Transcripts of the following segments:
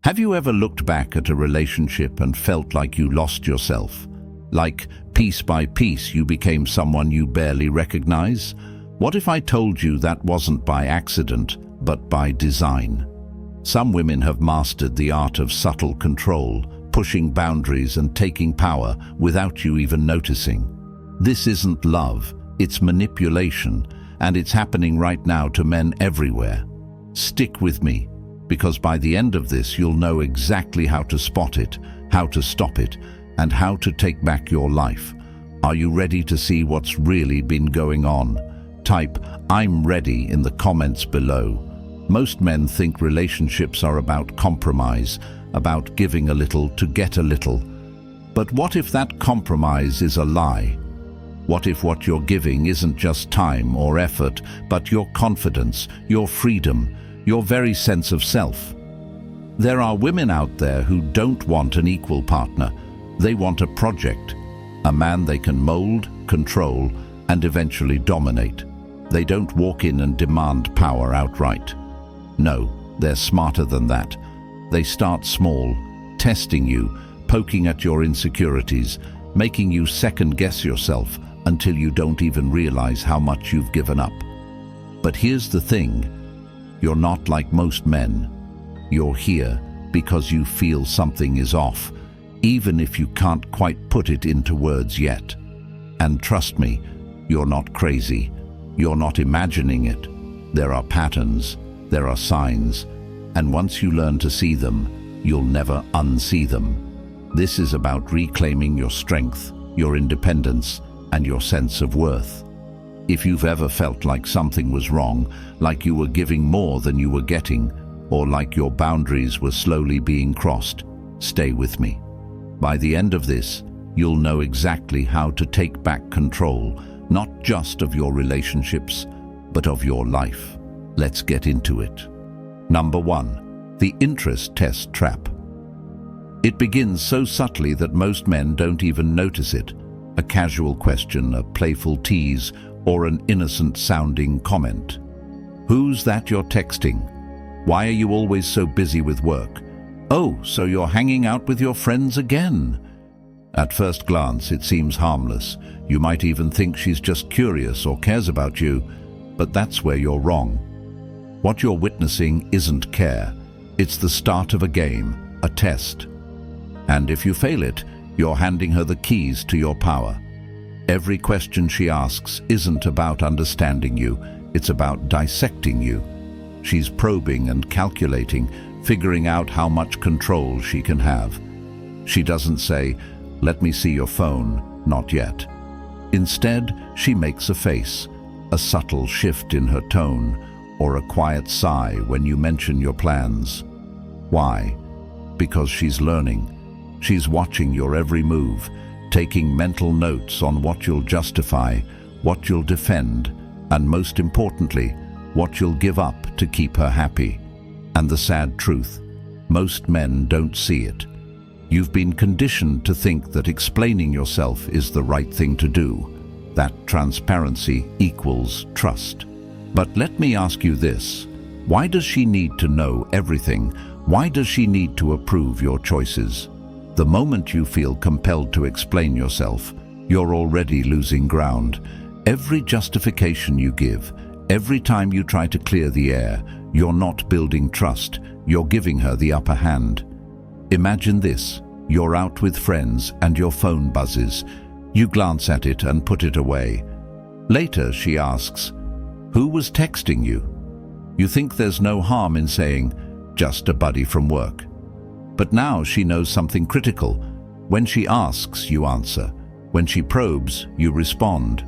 Have you ever looked back at a relationship and felt like you lost yourself? Like, piece by piece, you became someone you barely recognize? What if I told you that wasn't by accident, but by design? Some women have mastered the art of subtle control, pushing boundaries and taking power without you even noticing. This isn't love, it's manipulation, and it's happening right now to men everywhere. Stick with me, because by the end of this you'll know exactly how to spot it, how to stop it, and how to take back your life. Are you ready to see what's really been going on? Type "I'm ready" in the comments below. Most men think relationships are about compromise, about giving a little to get a little. But what if that compromise is a lie? What if what you're giving isn't just time or effort, but your confidence, your freedom, your very sense of self? There are women out there who don't want an equal partner. They want a project, a man they can mold, control, and eventually dominate. They don't walk in and demand power outright. No, they're smarter than that. They start small, testing you, poking at your insecurities, making you second-guess yourself until you don't even realize how much you've given up. But here's the thing. You're not like most men. You're here because you feel something is off, even if you can't quite put it into words yet. And trust me, you're not crazy. You're not imagining it. There are patterns, there are signs, and once you learn to see them, you'll never unsee them. This is about reclaiming your strength, your independence, and your sense of worth. If you've ever felt like something was wrong, like you were giving more than you were getting, or like your boundaries were slowly being crossed, stay with me. By the end of this, you'll know exactly how to take back control, not just of your relationships, but of your life. Let's get into it. Number 1, the interest test trap. It begins so subtly that most men don't even notice it. A casual question, a playful tease, or an innocent-sounding comment. Who's that you're texting? Why are you always so busy with work? Oh, so you're hanging out with your friends again? At first glance, it seems harmless. You might even think she's just curious or cares about you, but that's where you're wrong. What you're witnessing isn't care. It's the start of a game, a test. And if you fail it, you're handing her the keys to your power. Every question she asks isn't about understanding you, it's about dissecting you. She's probing and calculating, figuring out how much control she can have. She doesn't say, "Let me see your phone," not yet. Instead, she makes a face, a subtle shift in her tone, or a quiet sigh when you mention your plans. Why? Because she's learning. She's watching your every move, taking mental notes on what you'll justify, what you'll defend, and most importantly, what you'll give up to keep her happy. And the sad truth, most men don't see it. You've been conditioned to think that explaining yourself is the right thing to do, that transparency equals trust. But let me ask you this, why does she need to know everything? Why does she need to approve your choices? The moment you feel compelled to explain yourself, you're already losing ground. Every justification you give, every time you try to clear the air, you're not building trust, you're giving her the upper hand. Imagine this, you're out with friends and your phone buzzes. You glance at it and put it away. Later she asks, "Who was texting you?" You think there's no harm in saying, "Just a buddy from work." But now she knows something critical. When she asks, you answer. When she probes, you respond.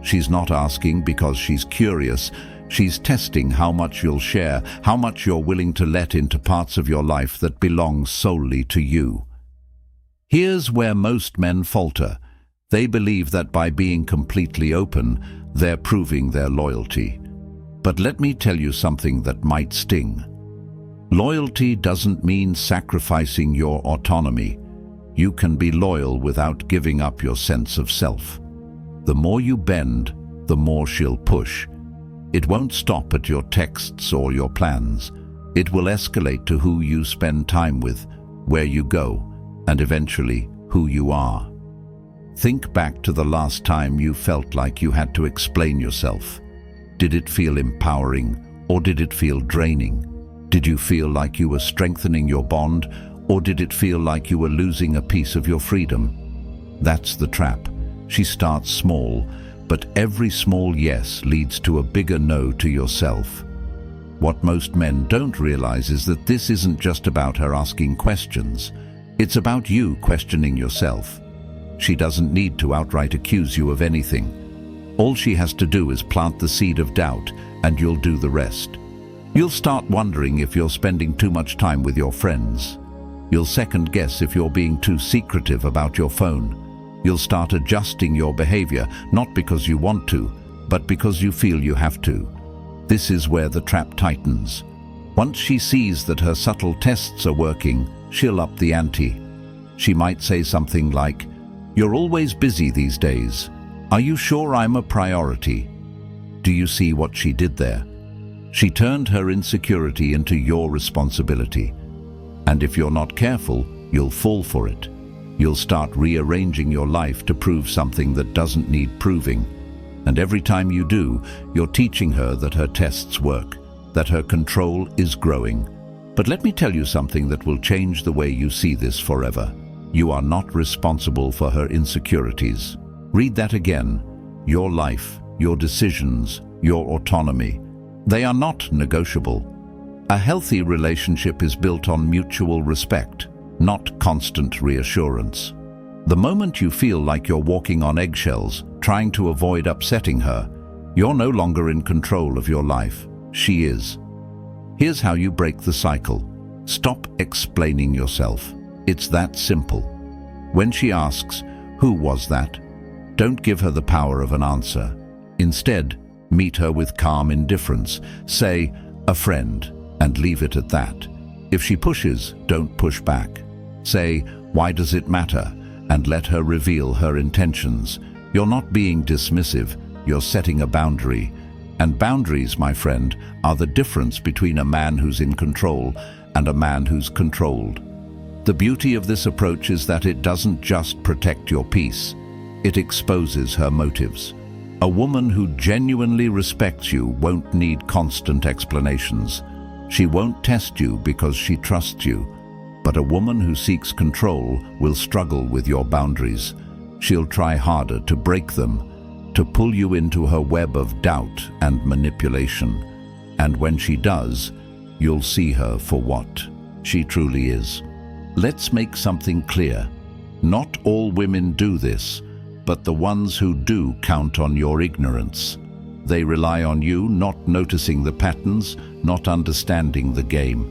She's not asking because she's curious. She's testing how much you'll share, how much you're willing to let into parts of your life that belong solely to you. Here's where most men falter. They believe that by being completely open, they're proving their loyalty. But let me tell you something that might sting. Loyalty doesn't mean sacrificing your autonomy. You can be loyal without giving up your sense of self. The more you bend, the more she'll push. It won't stop at your texts or your plans. It will escalate to who you spend time with, where you go, and eventually who you are. Think back to the last time you felt like you had to explain yourself. Did it feel empowering, or did it feel draining? Did you feel like you were strengthening your bond, or did it feel like you were losing a piece of your freedom? That's the trap. She starts small, but every small yes leads to a bigger no to yourself. What most men don't realize is that this isn't just about her asking questions. It's about you questioning yourself. She doesn't need to outright accuse you of anything. All she has to do is plant the seed of doubt, and you'll do the rest. You'll start wondering if you're spending too much time with your friends. You'll second guess if you're being too secretive about your phone. You'll start adjusting your behavior, not because you want to, but because you feel you have to. This is where the trap tightens. Once she sees that her subtle tests are working, she'll up the ante. She might say something like, "You're always busy these days. Are you sure I'm a priority?" Do you see what she did there? She turned her insecurity into your responsibility. And if you're not careful, you'll fall for it. You'll start rearranging your life to prove something that doesn't need proving. And every time you do, you're teaching her that her tests work, that her control is growing. But let me tell you something that will change the way you see this forever. You are not responsible for her insecurities. Read that again. Your life, your decisions, your autonomy, they are not negotiable. A healthy relationship is built on mutual respect, not constant reassurance. The moment you feel like you're walking on eggshells, trying to avoid upsetting her, you're no longer in control of your life. She is. Here's how you break the cycle. Stop explaining yourself. It's that simple. When she asks, "Who was that?" don't give her the power of an answer. Instead, meet her with calm indifference. Say, "A friend," and leave it at that. If she pushes, don't push back. Say, "Why does it matter?" and let her reveal her intentions. You're not being dismissive, you're setting a boundary. And boundaries, my friend, are the difference between a man who's in control and a man who's controlled. The beauty of this approach is that it doesn't just protect your peace, it exposes her motives. A woman who genuinely respects you won't need constant explanations. She won't test you because she trusts you. But a woman who seeks control will struggle with your boundaries. She'll try harder to break them, to pull you into her web of doubt and manipulation. And when she does, you'll see her for what she truly is. Let's make something clear. Not all women do this, but the ones who do count on your ignorance. They rely on you not noticing the patterns, not understanding the game.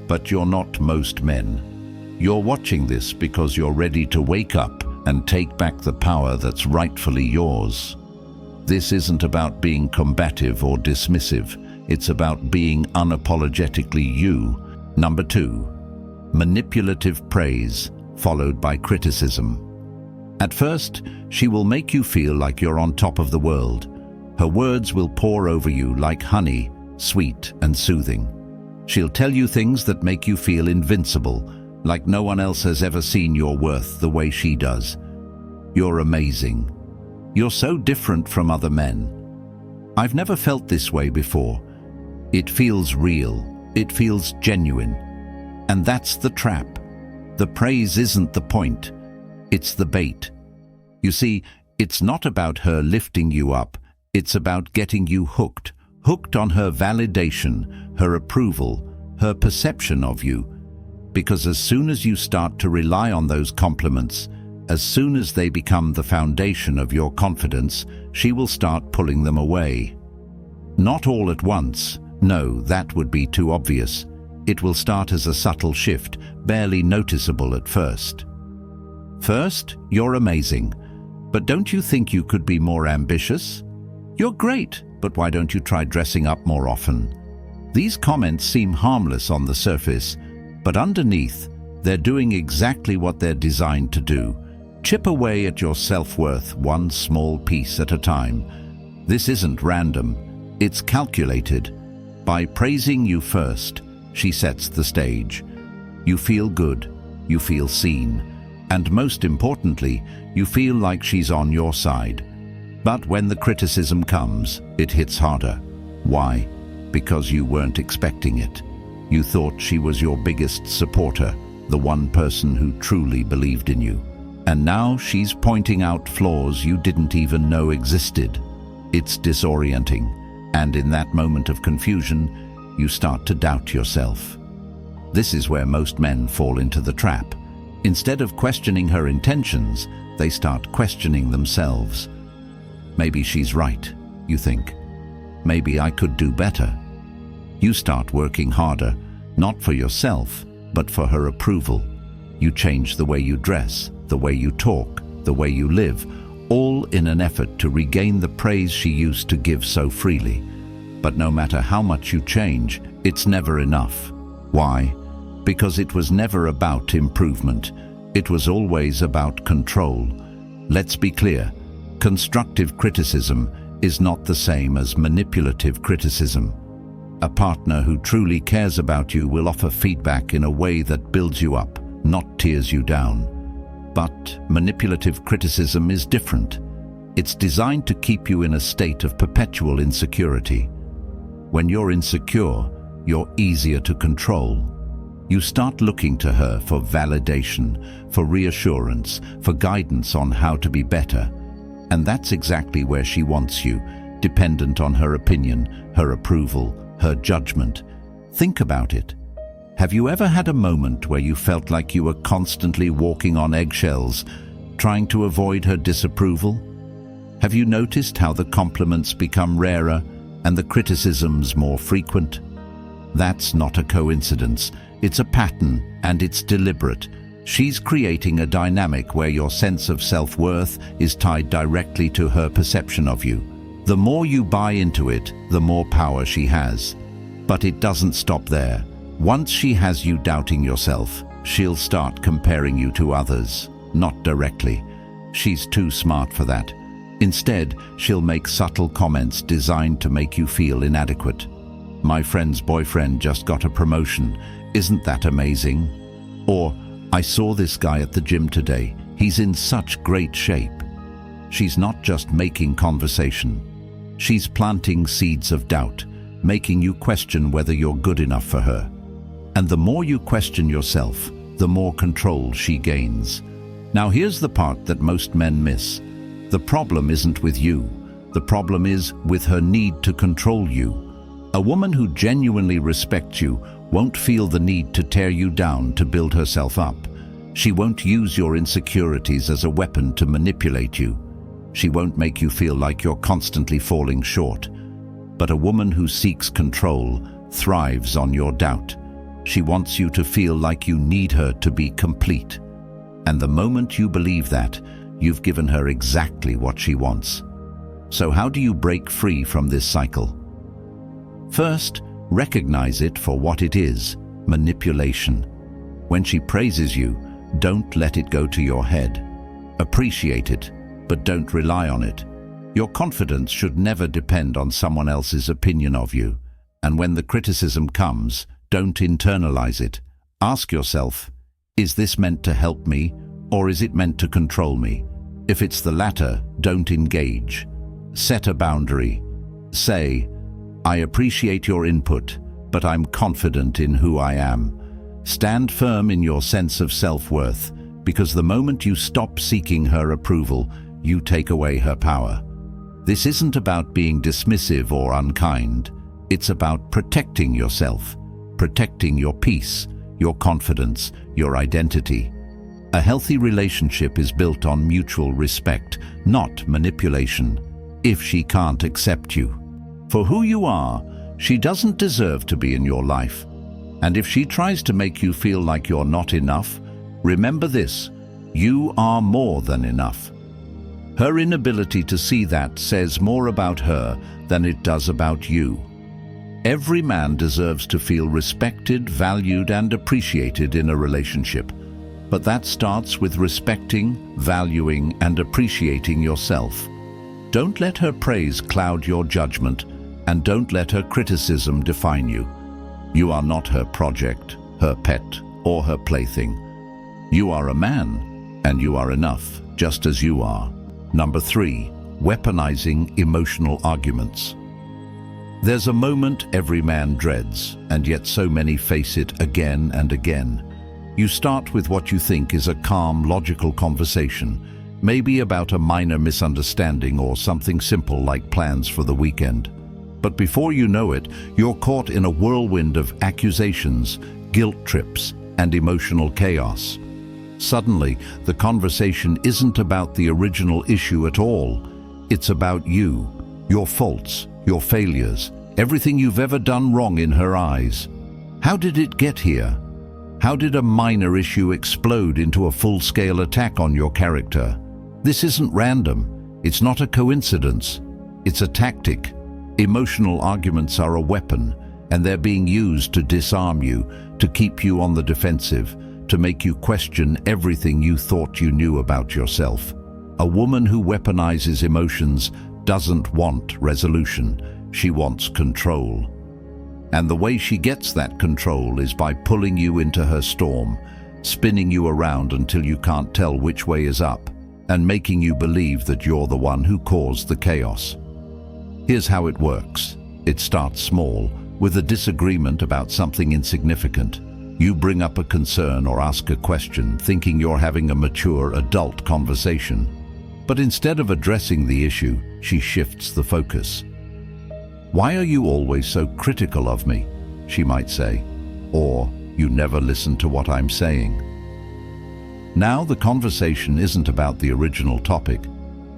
But you're not most men. You're watching this because you're ready to wake up and take back the power that's rightfully yours. This isn't about being combative or dismissive. It's about being unapologetically you. Number 2, manipulative praise followed by criticism. At first, she will make you feel like you're on top of the world. Her words will pour over you like honey, sweet and soothing. She'll tell you things that make you feel invincible, like no one else has ever seen your worth the way she does. You're amazing. You're so different from other men. I've never felt this way before. It feels real. It feels genuine. And that's the trap. The praise isn't the point. It's the bait. You see, it's not about her lifting you up. It's about getting you hooked. Hooked on her validation, her approval, her perception of you. Because as soon as you start to rely on those compliments, as soon as they become the foundation of your confidence, she will start pulling them away. Not all at once. No, that would be too obvious. It will start as a subtle shift, barely noticeable at first. First, you're amazing. But don't you think you could be more ambitious? You're great, but why don't you try dressing up more often? These comments seem harmless on the surface, but underneath, they're doing exactly what they're designed to do. Chip away at your self-worth one small piece at a time. This isn't random, it's calculated. By praising you first, She sets the stage. You feel good, you feel seen, and most importantly, you feel like she's on your side. But when the criticism comes, it hits harder. Why? Because you weren't expecting it. You thought she was your biggest supporter, the one person who truly believed in you. And now she's pointing out flaws you didn't even know existed. It's disorienting, and in that moment of confusion, you start to doubt yourself. This is where most men fall into the trap. Instead of questioning her intentions, they start questioning themselves. Maybe she's right, you think. Maybe I could do better. You start working harder, not for yourself, but for her approval. You change the way you dress, the way you talk, the way you live, all in an effort to regain the praise she used to give so freely. But no matter how much you change, it's never enough. Why? Because it was never about improvement. It was always about control. Let's be clear. Constructive criticism is not the same as manipulative criticism. A partner who truly cares about you will offer feedback in a way that builds you up, not tears you down. But manipulative criticism is different. It's designed to keep you in a state of perpetual insecurity. When you're insecure, you're easier to control. You start looking to her for validation, for reassurance, for guidance on how to be better. And that's exactly where she wants you, dependent on her opinion, her approval, her judgment. Think about it. Have you ever had a moment where you felt like you were constantly walking on eggshells, trying to avoid her disapproval? Have you noticed how the compliments become rarer and the criticisms more frequent? That's not a coincidence. It's a pattern, and it's deliberate. She's creating a dynamic where your sense of self-worth is tied directly to her perception of you. The more you buy into it, the more power she has. But it doesn't stop there. Once she has you doubting yourself, she'll start comparing you to others, not directly. She's too smart for that. Instead, she'll make subtle comments designed to make you feel inadequate. My friend's boyfriend just got a promotion. Isn't that amazing? Or, I saw this guy at the gym today. He's in such great shape. She's not just making conversation. She's planting seeds of doubt, making you question whether you're good enough for her. And the more you question yourself, the more control she gains. Now here's the part that most men miss. The problem isn't with you. The problem is with her need to control you. A woman who genuinely respects you won't feel the need to tear you down to build herself up. She won't use your insecurities as a weapon to manipulate you. She won't make you feel like you're constantly falling short. But a woman who seeks control thrives on your doubt. She wants you to feel like you need her to be complete. And the moment you believe that, you've given her exactly what she wants. So how do you break free from this cycle? First, recognize it for what it is: manipulation. When she praises you, don't let it go to your head. Appreciate it, but don't rely on it. Your confidence should never depend on someone else's opinion of you. And when the criticism comes, don't internalize it. Ask yourself, is this meant to help me, or is it meant to control me? If it's the latter, don't engage. Set a boundary. Say, I appreciate your input, but I'm confident in who I am. Stand firm in your sense of self-worth, because the moment you stop seeking her approval, you take away her power. This isn't about being dismissive or unkind. It's about protecting yourself, protecting your peace, your confidence, your identity. A healthy relationship is built on mutual respect, not manipulation. If she can't accept you for who you are, she doesn't deserve to be in your life. And if she tries to make you feel like you're not enough, remember this: you are more than enough. Her inability to see that says more about her than it does about you. Every man deserves to feel respected, valued, and appreciated in a relationship. But that starts with respecting, valuing, and appreciating yourself. Don't let her praise cloud your judgment, and don't let her criticism define you. You are not her project, her pet, or her plaything. You are a man, and you are enough, just as you are. Number 3, weaponizing emotional arguments. There's a moment every man dreads, and yet so many face it again and again. You start with what you think is a calm, logical conversation, maybe about a minor misunderstanding or something simple like plans for the weekend. But before you know it, you're caught in a whirlwind of accusations, guilt trips, and emotional chaos. Suddenly, the conversation isn't about the original issue at all. It's about you, your faults, your failures, everything you've ever done wrong in her eyes. How did it get here? How did a minor issue explode into a full-scale attack on your character? This isn't random. It's not a coincidence. It's a tactic. Emotional arguments are a weapon, and they're being used to disarm you, to keep you on the defensive, to make you question everything you thought you knew about yourself. A woman who weaponizes emotions doesn't want resolution. She wants control. And the way she gets that control is by pulling you into her storm, spinning you around until you can't tell which way is up, and making you believe that you're the one who caused the chaos. Here's how it works. It starts small, with a disagreement about something insignificant. You bring up a concern or ask a question, thinking you're having a mature adult conversation. But instead of addressing the issue, she shifts the focus. "Why are you always so critical of me?" she might say. Or, "You never listen to what I'm saying." Now the conversation isn't about the original topic.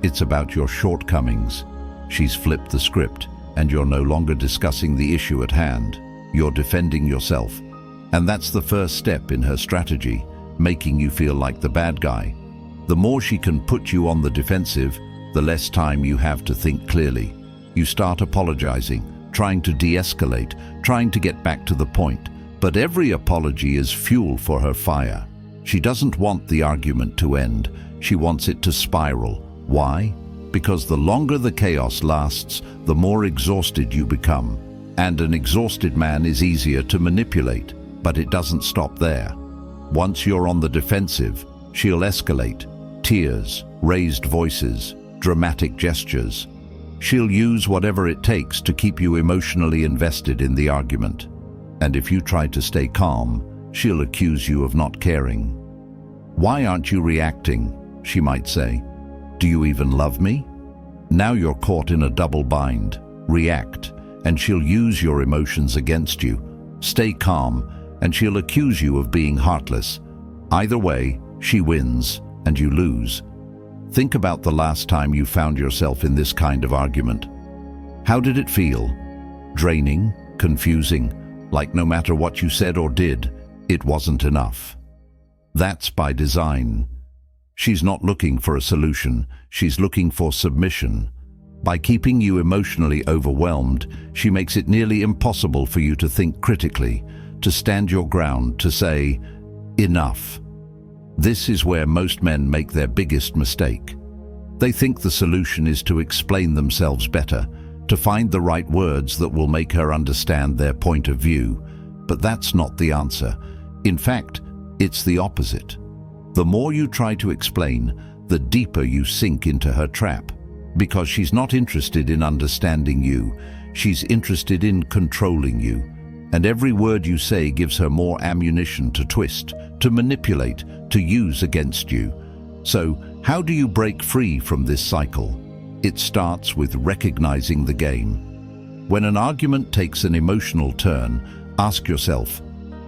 It's about your shortcomings. She's flipped the script, and you're no longer discussing the issue at hand. You're defending yourself. And that's the first step in her strategy, making you feel like the bad guy. The more she can put you on the defensive, the less time you have to think clearly. You start apologizing, trying to de-escalate, trying to get back to the point. But every apology is fuel for her fire. She doesn't want the argument to end. She wants it to spiral. Why? Because the longer the chaos lasts, the more exhausted you become. And an exhausted man is easier to manipulate, but it doesn't stop there. Once you're on the defensive, she'll escalate. Tears, raised voices, dramatic gestures. She'll use whatever it takes to keep you emotionally invested in the argument. And if you try to stay calm, she'll accuse you of not caring. "Why aren't you reacting?" she might say. "Do you even love me?" Now you're caught in a double bind. React, and she'll use your emotions against you. Stay calm, and she'll accuse you of being heartless. Either way, she wins, and you lose. Think about the last time you found yourself in this kind of argument. How did it feel? Draining? Confusing? Like no matter what you said or did, it wasn't enough. That's by design. She's not looking for a solution, she's looking for submission. By keeping you emotionally overwhelmed, she makes it nearly impossible for you to think critically, to stand your ground, to say, "Enough." This is where most men make their biggest mistake. They think the solution is to explain themselves better, to find the right words that will make her understand their point of view. But that's not the answer. In fact, it's the opposite. The more you try to explain, the deeper you sink into her trap. Because she's not interested in understanding you, she's interested in controlling you. And every word you say gives her more ammunition to twist, to manipulate, to use against you. So, how do you break free from this cycle? It starts with recognizing the game. When an argument takes an emotional turn, ask yourself,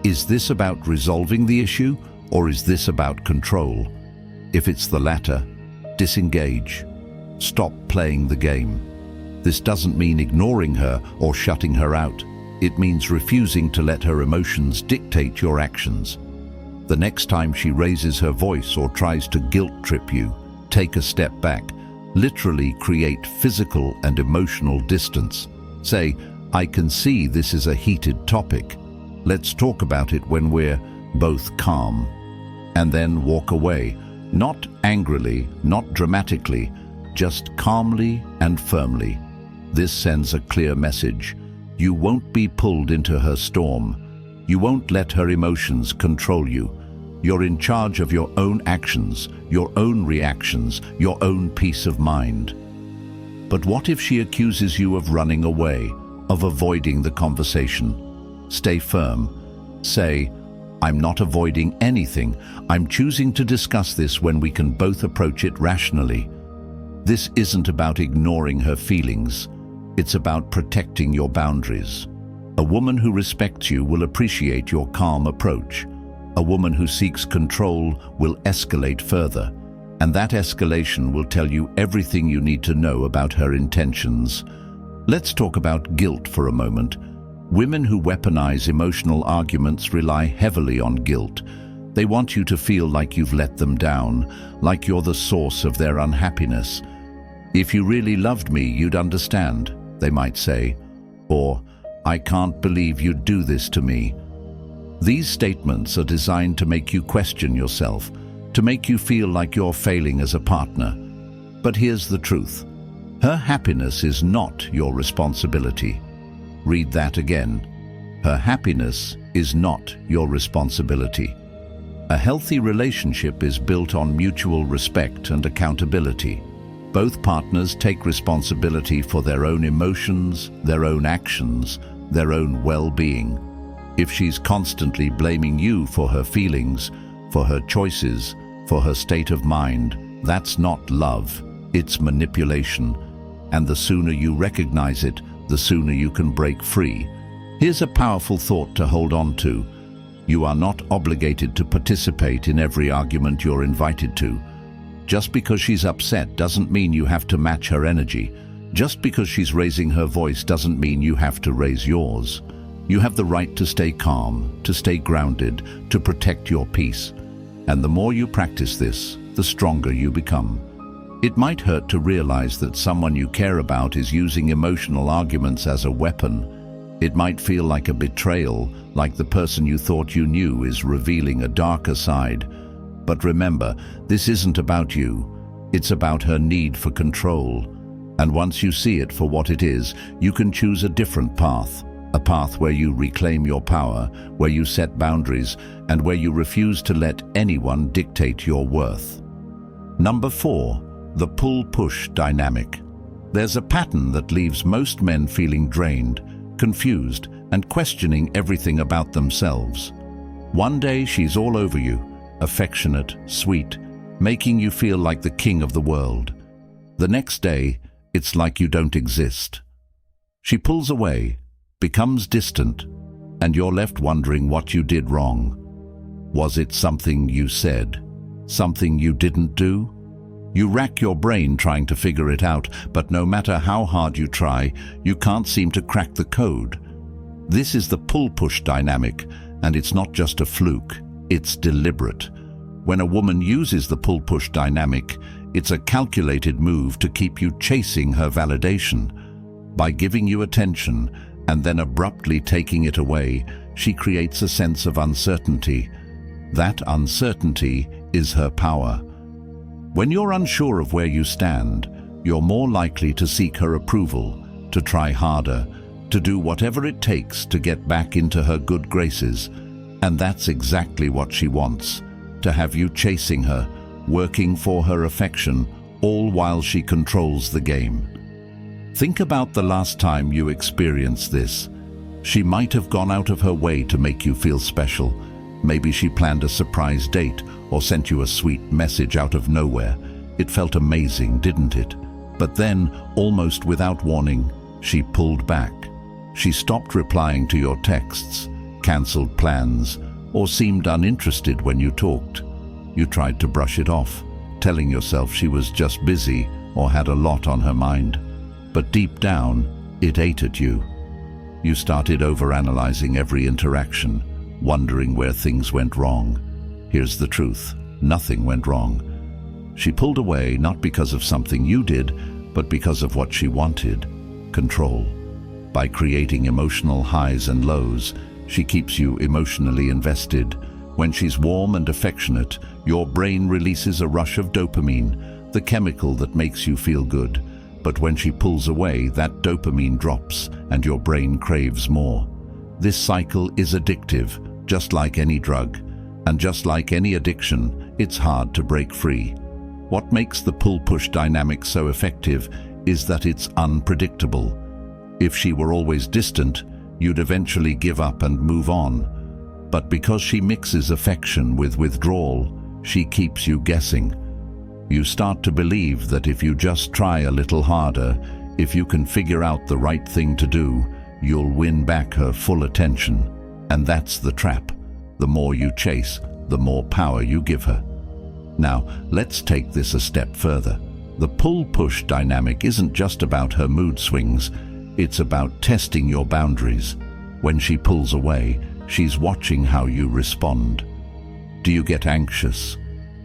is this about resolving the issue, or is this about control? If it's the latter, disengage. Stop playing the game. This doesn't mean ignoring her or shutting her out. It means refusing to let her emotions dictate your actions. The next time she raises her voice or tries to guilt trip you, take a step back. Literally create physical and emotional distance. Say, "I can see this is a heated topic. Let's talk about it when we're both calm." And then walk away, not angrily, not dramatically, just calmly and firmly. This sends a clear message. You won't be pulled into her storm. You won't let her emotions control you. You're in charge of your own actions, your own reactions, your own peace of mind. But what if she accuses you of running away, of avoiding the conversation? Stay firm. Say, "I'm not avoiding anything. I'm choosing to discuss this when we can both approach it rationally." This isn't about ignoring her feelings. It's about protecting your boundaries. A woman who respects you will appreciate your calm approach. A woman who seeks control will escalate further, and that escalation will tell you everything you need to know about her intentions. Let's talk about guilt for a moment. Women who weaponize emotional arguments rely heavily on guilt. They want you to feel like you've let them down, like you're the source of their unhappiness. "If you really loved me, you'd understand," they might say. Or, "I can't believe you'd do this to me." These statements are designed to make you question yourself, to make you feel like you're failing as a partner. But here's the truth. Her happiness is not your responsibility. Read that again. Her happiness is not your responsibility. A healthy relationship is built on mutual respect and accountability. Both partners take responsibility for their own emotions, their own actions, their own well-being. If she's constantly blaming you for her feelings, for her choices, for her state of mind, that's not love, it's manipulation. And the sooner you recognize it, the sooner you can break free. Here's a powerful thought to hold on to. You are not obligated to participate in every argument you're invited to. Just because she's upset doesn't mean you have to match her energy. Just because she's raising her voice doesn't mean you have to raise yours. You have the right to stay calm, to stay grounded, to protect your peace. And the more you practice this, the stronger you become. It might hurt to realize that someone you care about is using emotional arguments as a weapon. It might feel like a betrayal, like the person you thought you knew is revealing a darker side. But remember, this isn't about you. It's about her need for control. And once you see it for what it is, you can choose a different path. A path where you reclaim your power, where you set boundaries, and where you refuse to let anyone dictate your worth. Number 4. The pull-push dynamic. There's a pattern that leaves most men feeling drained, confused, and questioning everything about themselves. One day she's all over you, affectionate, sweet, making you feel like the king of the world. The next day, it's like you don't exist. She pulls away, becomes distant, and you're left wondering what you did wrong. Was it something you said? Something you didn't do? You rack your brain trying to figure it out, but no matter how hard you try, you can't seem to crack the code. This is the pull-push dynamic, and it's not just a fluke, it's deliberate. When a woman uses the pull-push dynamic, it's a calculated move to keep you chasing her validation. By giving you attention and then abruptly taking it away, she creates a sense of uncertainty. That uncertainty is her power. When you're unsure of where you stand, you're more likely to seek her approval, to try harder, to do whatever it takes to get back into her good graces. And that's exactly what she wants, to have you chasing her, working for her affection, all while she controls the game. Think about the last time you experienced this. She might have gone out of her way to make you feel special. Maybe she planned a surprise date or sent you a sweet message out of nowhere. It felt amazing, didn't it? But then, almost without warning, she pulled back. She stopped replying to your texts, cancelled plans, or seemed uninterested when you talked. You tried to brush it off, telling yourself she was just busy or had a lot on her mind. But deep down, it ate at you. You started overanalyzing every interaction, wondering where things went wrong. Here's the truth: nothing went wrong. She pulled away not because of something you did, but because of what she wanted: control. By creating emotional highs and lows, she keeps you emotionally invested. When she's warm and affectionate, your brain releases a rush of dopamine, the chemical that makes you feel good. But when she pulls away, that dopamine drops and your brain craves more. This cycle is addictive, just like any drug. And just like any addiction, it's hard to break free. What makes the pull-push dynamic so effective is that it's unpredictable. If she were always distant, you'd eventually give up and move on. But because she mixes affection with withdrawal, she keeps you guessing. You start to believe that if you just try a little harder, if you can figure out the right thing to do, you'll win back her full attention. And that's the trap. The more you chase, the more power you give her. Now, let's take this a step further. The pull-push dynamic isn't just about her mood swings, it's about testing your boundaries. When she pulls away, she's watching how you respond. Do you get anxious?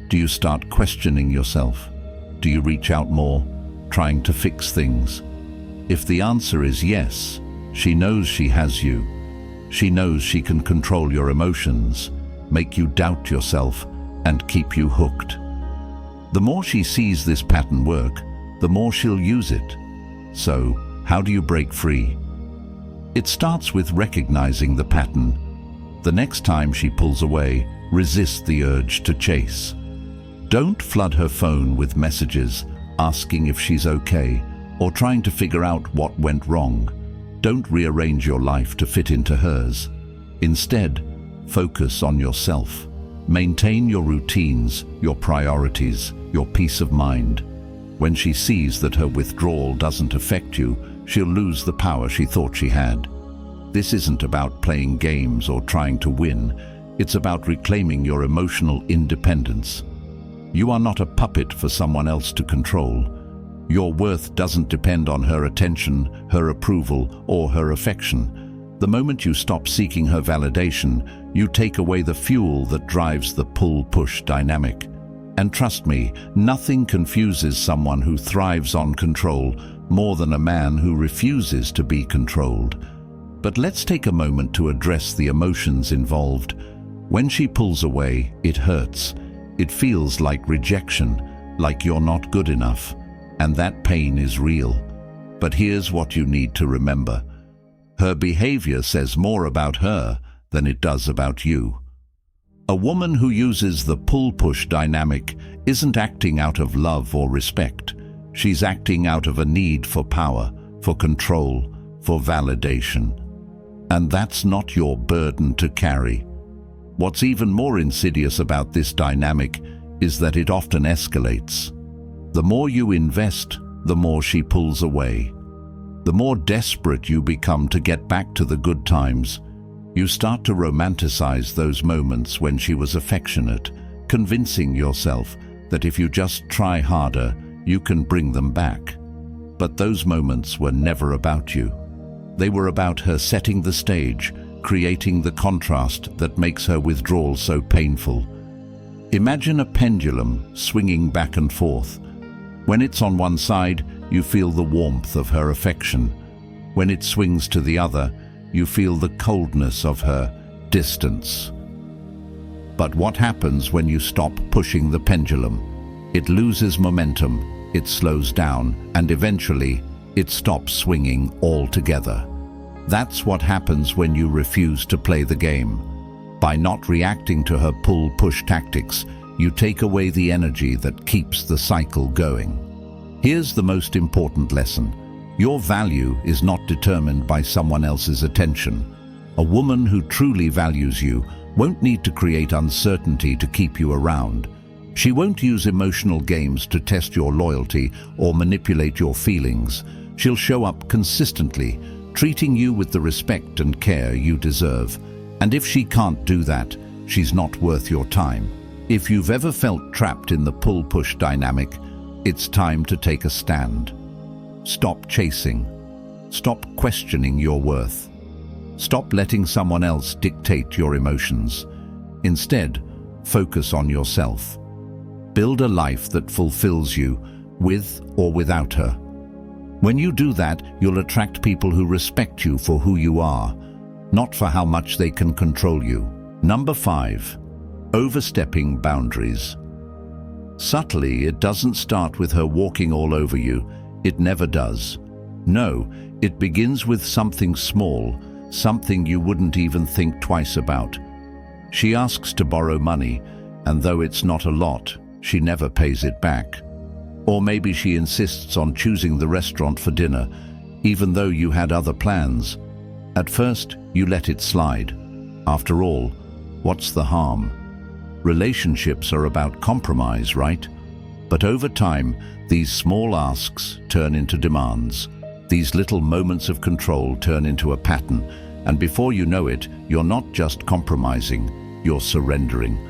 Do you start questioning yourself? Do you reach out more, trying to fix things? If the answer is yes, she knows she has you. She knows she can control your emotions, make you doubt yourself, and keep you hooked. The more she sees this pattern work, the more she'll use it. So, how do you break free? It starts with recognizing the pattern. The next time she pulls away, resist the urge to chase. Don't flood her phone with messages asking if she's okay or trying to figure out what went wrong. Don't rearrange your life to fit into hers. Instead, focus on yourself. Maintain your routines, your priorities, your peace of mind. When she sees that her withdrawal doesn't affect you, she'll lose the power she thought she had. This isn't about playing games or trying to win. It's about reclaiming your emotional independence. You are not a puppet for someone else to control. Your worth doesn't depend on her attention, her approval, or her affection. The moment you stop seeking her validation, you take away the fuel that drives the pull-push dynamic. And trust me, nothing confuses someone who thrives on control more than a man who refuses to be controlled. But let's take a moment to address the emotions involved. When she pulls away, it hurts. It feels like rejection, like you're not good enough. And that pain is real. But here's what you need to remember. Her behavior says more about her than it does about you. A woman who uses the pull-push dynamic isn't acting out of love or respect. She's acting out of a need for power, for control, for validation. And that's not your burden to carry. What's even more insidious about this dynamic is that it often escalates. The more you invest, the more she pulls away. The more desperate you become to get back to the good times, you start to romanticize those moments when she was affectionate, convincing yourself that if you just try harder, you can bring them back. But those moments were never about you. They were about her setting the stage, creating the contrast that makes her withdrawal so painful. Imagine a pendulum swinging back and forth. When it's on one side, you feel the warmth of her affection. When it swings to the other, you feel the coldness of her distance. But what happens when you stop pushing the pendulum? It loses momentum, it slows down, and eventually, it stops swinging altogether. That's what happens when you refuse to play the game. By not reacting to her pull-push tactics, you take away the energy that keeps the cycle going. Here's the most important lesson. Your value is not determined by someone else's attention. A woman who truly values you won't need to create uncertainty to keep you around. She won't use emotional games to test your loyalty or manipulate your feelings. She'll show up consistently, treating you with the respect and care you deserve. And if she can't do that, she's not worth your time. If you've ever felt trapped in the pull-push dynamic, it's time to take a stand. Stop chasing. Stop questioning your worth. Stop letting someone else dictate your emotions. Instead, focus on yourself. Build a life that fulfills you, with or without her. When you do that, you'll attract people who respect you for who you are, not for how much they can control you. Number 5. Overstepping boundaries. Subtly, it doesn't start with her walking all over you. It never does. No, it begins with something small, something you wouldn't even think twice about. She asks to borrow money, and though it's not a lot, she never pays it back. Or maybe she insists on choosing the restaurant for dinner, even though you had other plans. At first, you let it slide. After all, what's the harm? Relationships are about compromise, right? But over time, these small asks turn into demands. These little moments of control turn into a pattern, and before you know it, you're not just compromising, you're surrendering.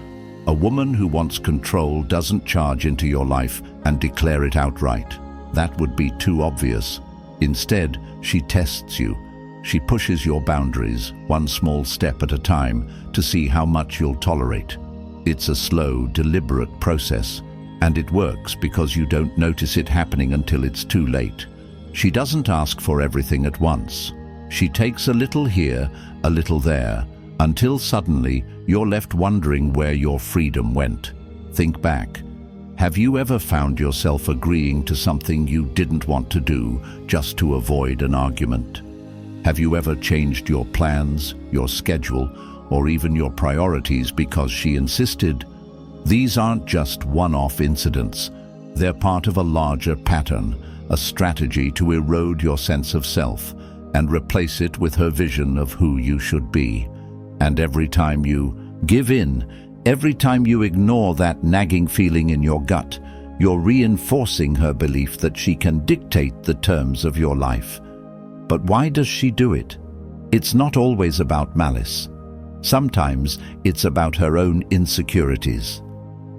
A woman who wants control doesn't charge into your life and declare it outright. That would be too obvious. Instead, she tests you. She pushes your boundaries, one small step at a time, to see how much you'll tolerate. It's a slow, deliberate process, and it works because you don't notice it happening until it's too late. She doesn't ask for everything at once. She takes a little here, a little there, until suddenly you're left wondering where your freedom went. Think back. Have you ever found yourself agreeing to something you didn't want to do just to avoid an argument? Have you ever changed your plans, your schedule, or even your priorities because she insisted? These aren't just one-off incidents. They're part of a larger pattern, a strategy to erode your sense of self and replace it with her vision of who you should be. And every time you give in, every time you ignore that nagging feeling in your gut, you're reinforcing her belief that she can dictate the terms of your life. But why does she do it? It's not always about malice. Sometimes it's about her own insecurities.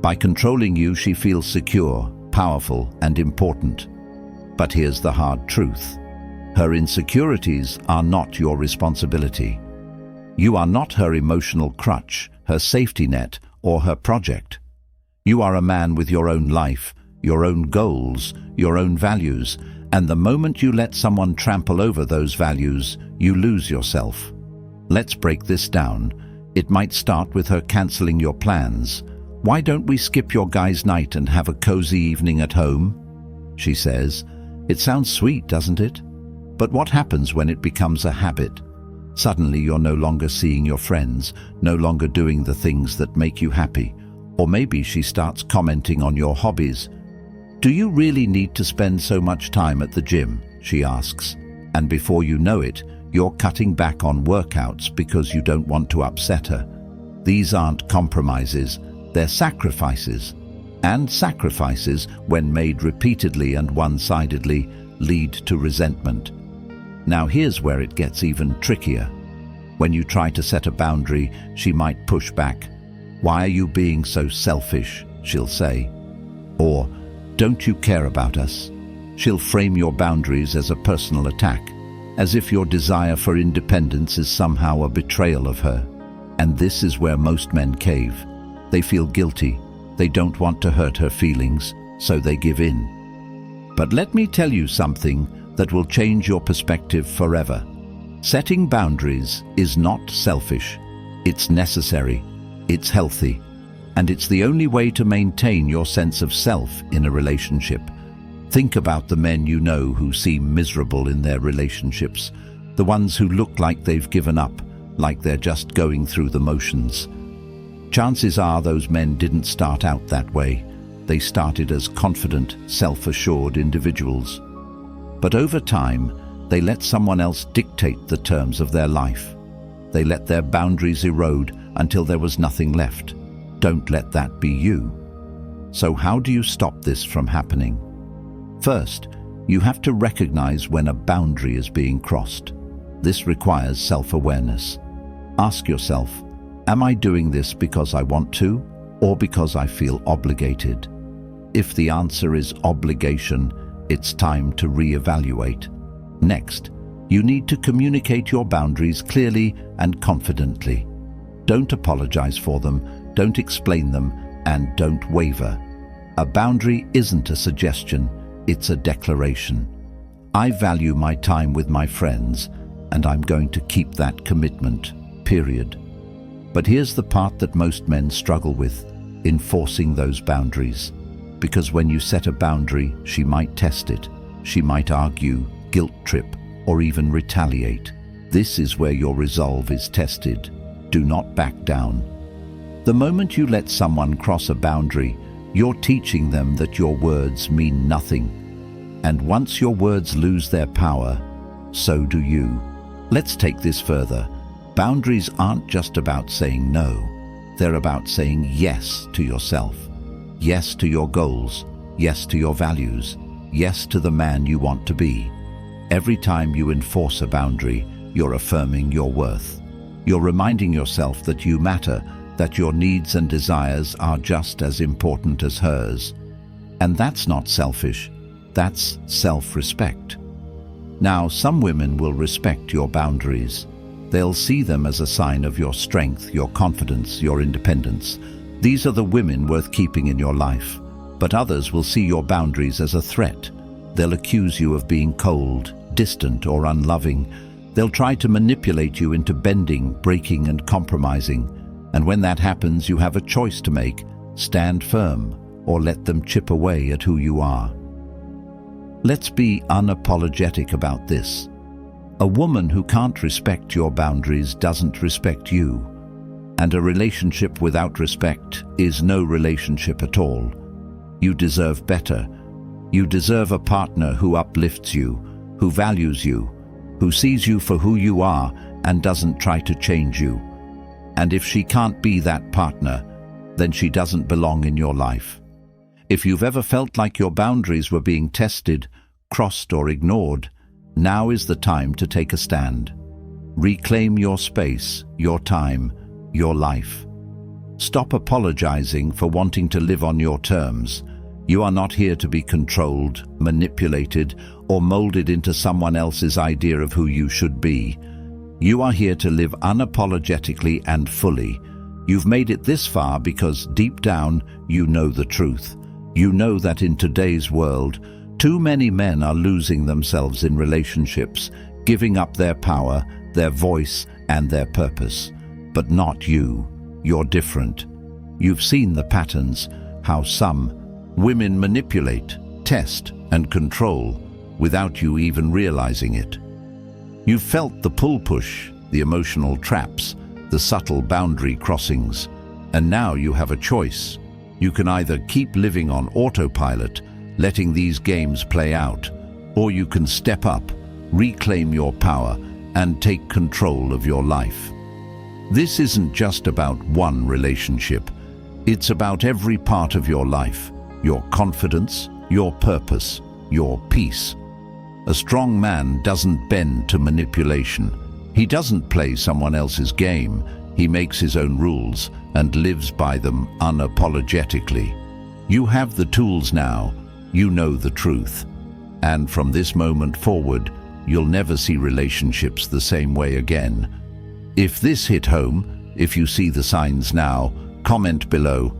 By controlling you, she feels secure, powerful, and important. But here's the hard truth. Her insecurities are not your responsibility. You are not her emotional crutch, her safety net, or her project. You are a man with your own life, your own goals, your own values, and the moment you let someone trample over those values, you lose yourself. Let's break this down. It might start with her canceling your plans. "Why don't we skip your guys' night and have a cozy evening at home?" she says. It sounds sweet, doesn't it? But what happens when it becomes a habit? Suddenly you're no longer seeing your friends, no longer doing the things that make you happy. Or maybe she starts commenting on your hobbies. "Do you really need to spend so much time at the gym?" she asks. And before you know it, you're cutting back on workouts because you don't want to upset her. These aren't compromises, they're sacrifices. And sacrifices, when made repeatedly and one-sidedly, lead to resentment. Now here's where it gets even trickier. When you try to set a boundary, she might push back. "Why are you being so selfish?" she'll say. Or, "Don't you care about us?" She'll frame your boundaries as a personal attack, as if your desire for independence is somehow a betrayal of her. And this is where most men cave. They feel guilty. They don't want to hurt her feelings, so they give in. But let me tell you something that will change your perspective forever. Setting boundaries is not selfish. It's necessary. It's healthy. And it's the only way to maintain your sense of self in a relationship. Think about the men you know who seem miserable in their relationships, the ones who look like they've given up, like they're just going through the motions. Chances are those men didn't start out that way. They started as confident, self-assured individuals. But over time, they let someone else dictate the terms of their life. They let their boundaries erode until there was nothing left. Don't let that be you. So how do you stop this from happening? First, you have to recognize when a boundary is being crossed. This requires self-awareness. Ask yourself, am I doing this because I want to, or because I feel obligated? If the answer is obligation, it's time to reevaluate. Next, you need to communicate your boundaries clearly and confidently. Don't apologize for them, don't explain them, and don't waver. A boundary isn't a suggestion, it's a declaration. I value my time with my friends, and I'm going to keep that commitment, period. But here's the part that most men struggle with, enforcing those boundaries. Because when you set a boundary, she might test it. She might argue, guilt trip, or even retaliate. This is where your resolve is tested. Do not back down. The moment you let someone cross a boundary, you're teaching them that your words mean nothing. And once your words lose their power, so do you. Let's take this further. Boundaries aren't just about saying no. They're about saying yes to yourself. Yes to your goals. Yes to your values. Yes to the man you want to be. Every time you enforce a boundary, you're affirming your worth. You're reminding yourself that you matter, that your needs and desires are just as important as hers. And that's not selfish. That's self-respect. Now, some women will respect your boundaries. They'll see them as a sign of your strength, your confidence, your independence. These are the women worth keeping in your life. But others will see your boundaries as a threat. They'll accuse you of being cold, distant, or unloving. They'll try to manipulate you into bending, breaking, and compromising. And when that happens, you have a choice to make: stand firm, or let them chip away at who you are. Let's be unapologetic about this. A woman who can't respect your boundaries doesn't respect you. And a relationship without respect is no relationship at all. You deserve better. You deserve a partner who uplifts you, who values you, who sees you for who you are and doesn't try to change you. And if she can't be that partner, then she doesn't belong in your life. If you've ever felt like your boundaries were being tested, crossed, or ignored, now is the time to take a stand. Reclaim your space, your time, your life. Stop apologizing for wanting to live on your terms. You are not here to be controlled, manipulated, or molded into someone else's idea of who you should be. You are here to live unapologetically and fully. You've made it this far because deep down you know the truth. You know that in today's world, too many men are losing themselves in relationships, giving up their power, their voice, and their purpose. But not you. You're different. You've seen the patterns, how some women manipulate, test, and control without you even realizing it. You've felt the pull-push, the emotional traps, the subtle boundary crossings, and now you have a choice. You can either keep living on autopilot, letting these games play out, or you can step up, reclaim your power, and take control of your life. This isn't just about one relationship. It's about every part of your life, your confidence, your purpose, your peace. A strong man doesn't bend to manipulation. He doesn't play someone else's game. He makes his own rules and lives by them unapologetically. You have the tools now. You know the truth. And from this moment forward, you'll never see relationships the same way again. If this hit home, if you see the signs now, comment below,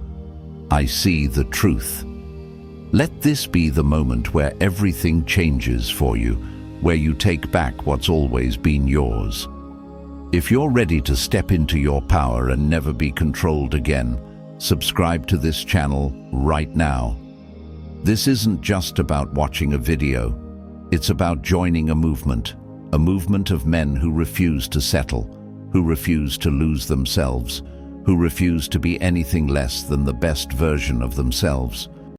"I see the truth." Let this be the moment where everything changes for you, where you take back what's always been yours. If you're ready to step into your power and never be controlled again, subscribe to this channel right now. This isn't just about watching a video. It's about joining a movement of men who refuse to settle, who refuse to lose themselves, who refuse to be anything less than the best version of themselves.